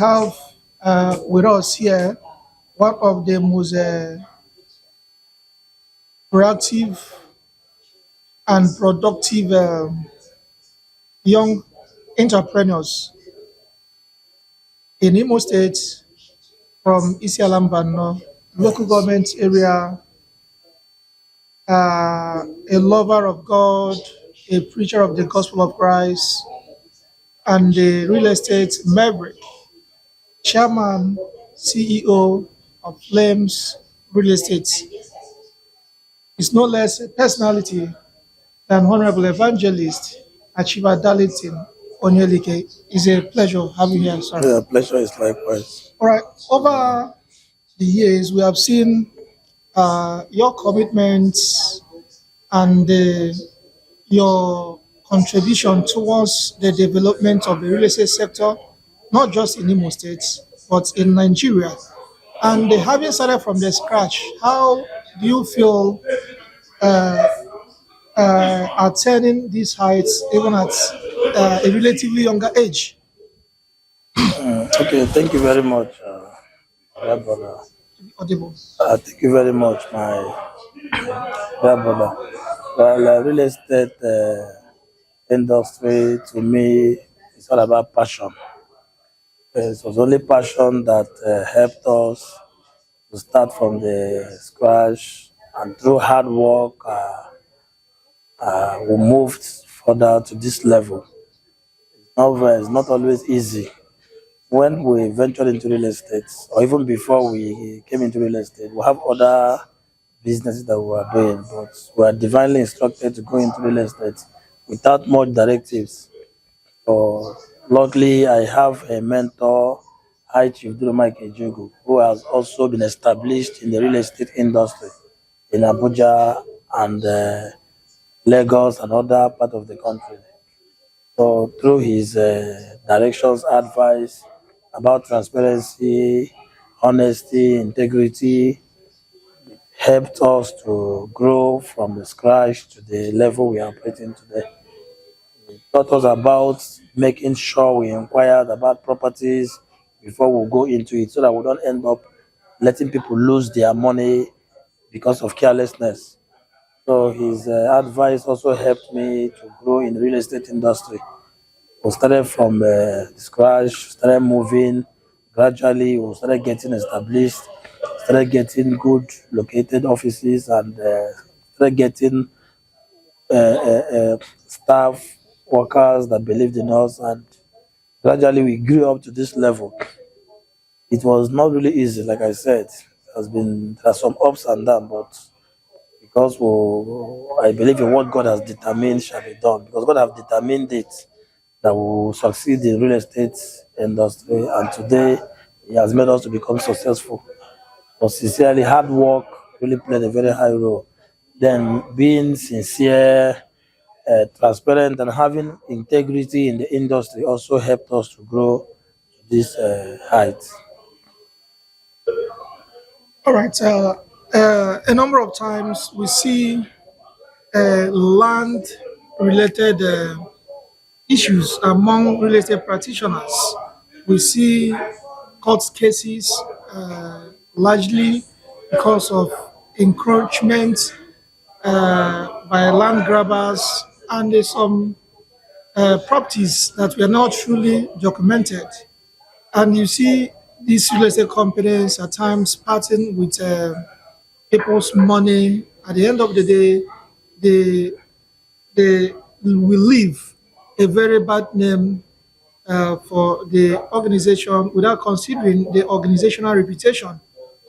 have with us here one of the most proactive and productive young entrepreneurs in Imo State from Isialambano, local government area, a lover of God, a preacher of the gospel of Christ, and a real estate maverick, chairman, CEO of Flames Real Estate. Is no less a personality than Honorable Evangelist Achieva Darlington Onyelike. It's a pleasure having you here, sir. Yeah, pleasure is likewise. All right. Over the years, we have seen your commitments and your contribution towards the development of the real estate sector, not just in Imo State, but in Nigeria. And having started from the scratch, how do you feel attaining these heights even at a relatively younger age? Okay, thank you very much, dear brother. Audible. Thank you very much, my dear brother. Well, real estate industry to me is all about passion. It was only passion that helped us to start from the scratch, and through hard work, we moved further to this level. However, it's not always easy. When we ventured into real estate, or even before we came into real estate, we have other businesses that we were doing, but we are divinely instructed to go into real estate without much directives. So, luckily, I have a mentor, High Chief Duromai Kejugu, who has also been established in the real estate industry in Abuja and Lagos and other part of the country. So through his directions, advice about transparency, honesty, integrity, helped us to grow from the scratch to the level we are operating today. He taught us about making sure we inquired about properties before we go into it, so that we don't end up letting people lose their money because of carelessness. So his advice also helped me to grow in the real estate industry. We started from scratch, started moving gradually. We started getting established, started getting good located offices, and started getting staff, workers that believed in us. And gradually, we grew up to this level. It was not really easy, like I said. There are some ups and downs, but because I believe in what God has determined shall be done. Because God has determined it that we will succeed in real estate industry, and today He has made us to become successful. But sincerely, hard work really played a very high role. Then being sincere, transparent, and having integrity in the industry also helped us to grow to this height. All right. A number of times we see land related issues among real estate practitioners. We see court cases largely because of encroachment by land grabbers, and there's some properties that were not truly documented. And you see these real estate companies at times parting with people's money. At the end of the day, they they will leave a very bad name for the organization without considering the organizational reputation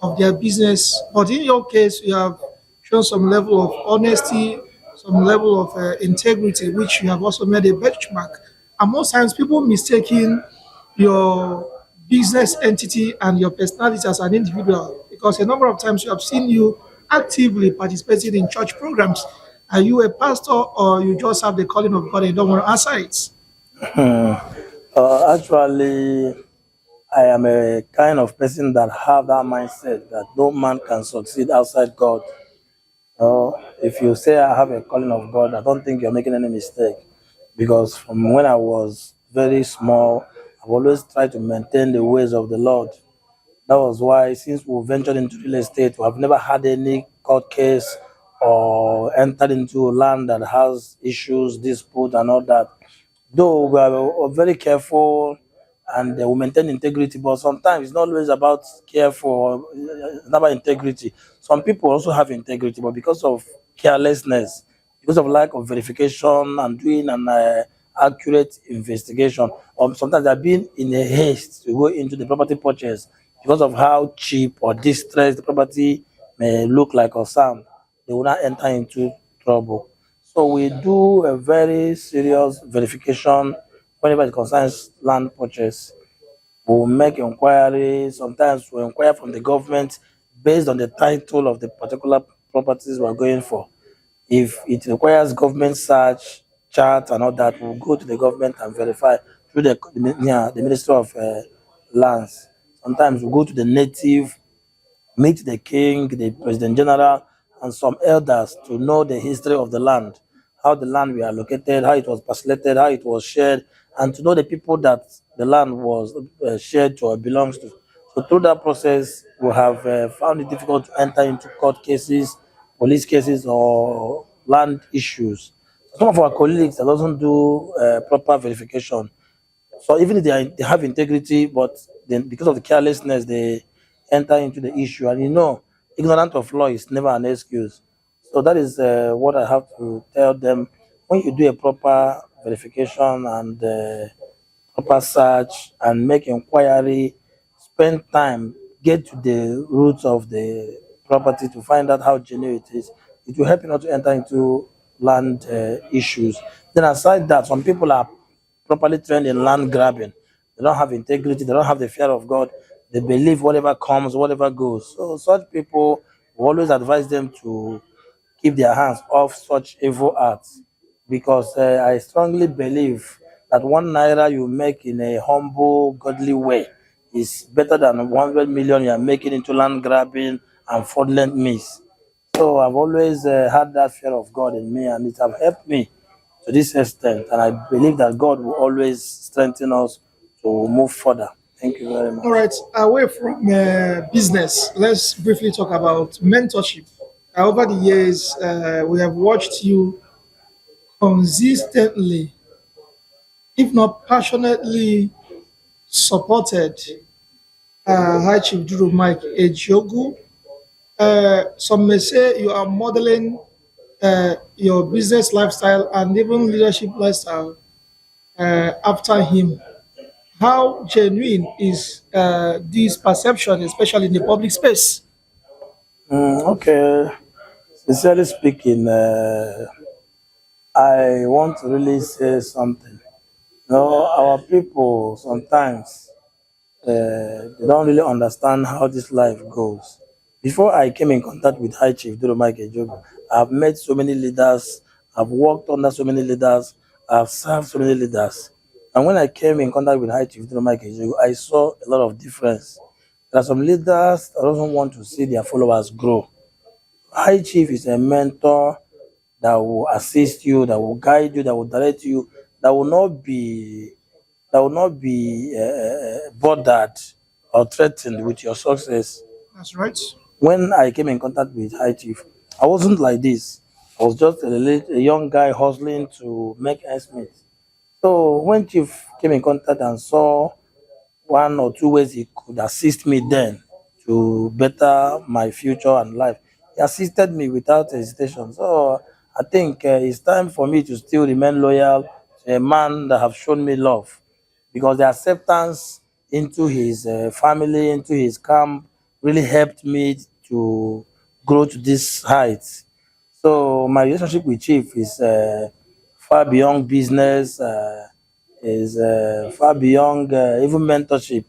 of their business. But in your case, you have shown some level of honesty, some level of integrity, which you have also made a benchmark. And most times, people mistaking your business entity and your personality as an individual, because a number of times you have seen you actively participating in church programs. Are you a pastor, or you just have the calling of God and you don't want to answer it? Actually, I am a kind of person that have that mindset that no man can succeed outside God. If you say I have a calling of God, I don't think you're making any mistake, because from when I was very small, I've always tried to maintain the ways of the Lord. That was why, since we ventured into real estate, we have never had any court case or entered into land that has issues, dispute, and all that. Though we are very careful and we maintain integrity, but sometimes it's not always about careful, it's not about integrity. Some people also have integrity, but because of carelessness, because of lack of verification and doing an accurate investigation, or sometimes they're being in a haste to go into the property purchase because of how cheap or distressed the property may look like or sound, they will not enter into trouble. So we do a very serious verification whenever it concerns land purchase. We'll make inquiries. Sometimes we inquire from the government based on the title of the particular properties we're going for. If it requires government search, chart, and all that, we'll go to the government and verify through the Ministry of Lands. Sometimes we go to the native, meet the king, the president general, and some elders to know the history of the land, how the land we are located, how it was parcellated, how it was shared, and to know the people that the land was shared to or belongs to. So through that process, we have found it difficult to enter into court cases, police cases, or land issues. Some of our colleagues that doesn't do proper verification, so even if they have integrity, but then because of the carelessness, they enter into the issue. And ignorant of law is never an excuse. So that is what I have to tell them. When you do a proper verification and proper search and make inquiry, spend time, get to the roots of the property to find out how genuine it is. It will help you not to enter into land issues. Then aside that, some people are properly trained in land grabbing. They don't have integrity. They don't have the fear of God. They believe whatever comes, whatever goes. So such people, we always advise them to keep their hands off such evil acts, because I strongly believe that 1 naira you make in a humble, godly way is better than 100 million you are making into land grabbing and fraudulent means. So I've always had that fear of God in me, and it has helped me to this extent. And I believe that God will always strengthen us to move further. Thank you very All much. right, away from business, let's briefly talk about mentorship. Over the years, we have watched you consistently, if not passionately, supported High Chief Duru Mike Ejogu. Some may say you are modeling your business lifestyle and even leadership lifestyle after him. How genuine is this perception, especially in the public space? Okay. Sincerely speaking, I want to really say something. Our people sometimes they don't really understand how this life goes. Before I came in contact with High Chief Duro Mike Ejogo, I've met so many leaders, I've worked under so many leaders, I've served so many leaders. And when I came in contact with High Chief Duro Mike Ejogo, I saw a lot of difference. There are some leaders that don't want to see their followers grow. High Chief is a mentor that will assist you, that will guide you, that will direct you, that will not be bothered or threatened with your success. That's right. When I came in contact with High Chief, I wasn't like this. I was just a young guy hustling to make ends meet. So when Chief came in contact and saw 1 or 2 ways he could assist me then to better my future and life, he assisted me without hesitation. So I think it's time for me to still remain loyal to a man that have shown me love, because the acceptance into his family, into his camp, really helped me to grow to this height. So my relationship with Chief is far beyond business, is far beyond even mentorship.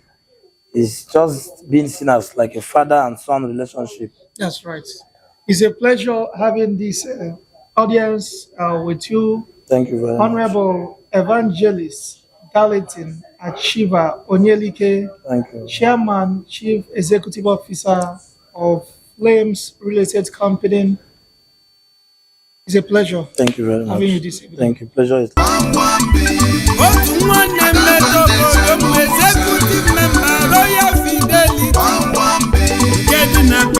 It's just being seen as like a father and son relationship. That's right. It's a pleasure having this audience with you, Thank you very much. Honorable Evangelist Darlington Achiever Onyelike, Thank you. Chairman, Chief Executive Officer of Flames Real Estate Company. It's a pleasure Thank you very having you much. this evening. Thank you. Pleasure is. otu nwanne mmetọ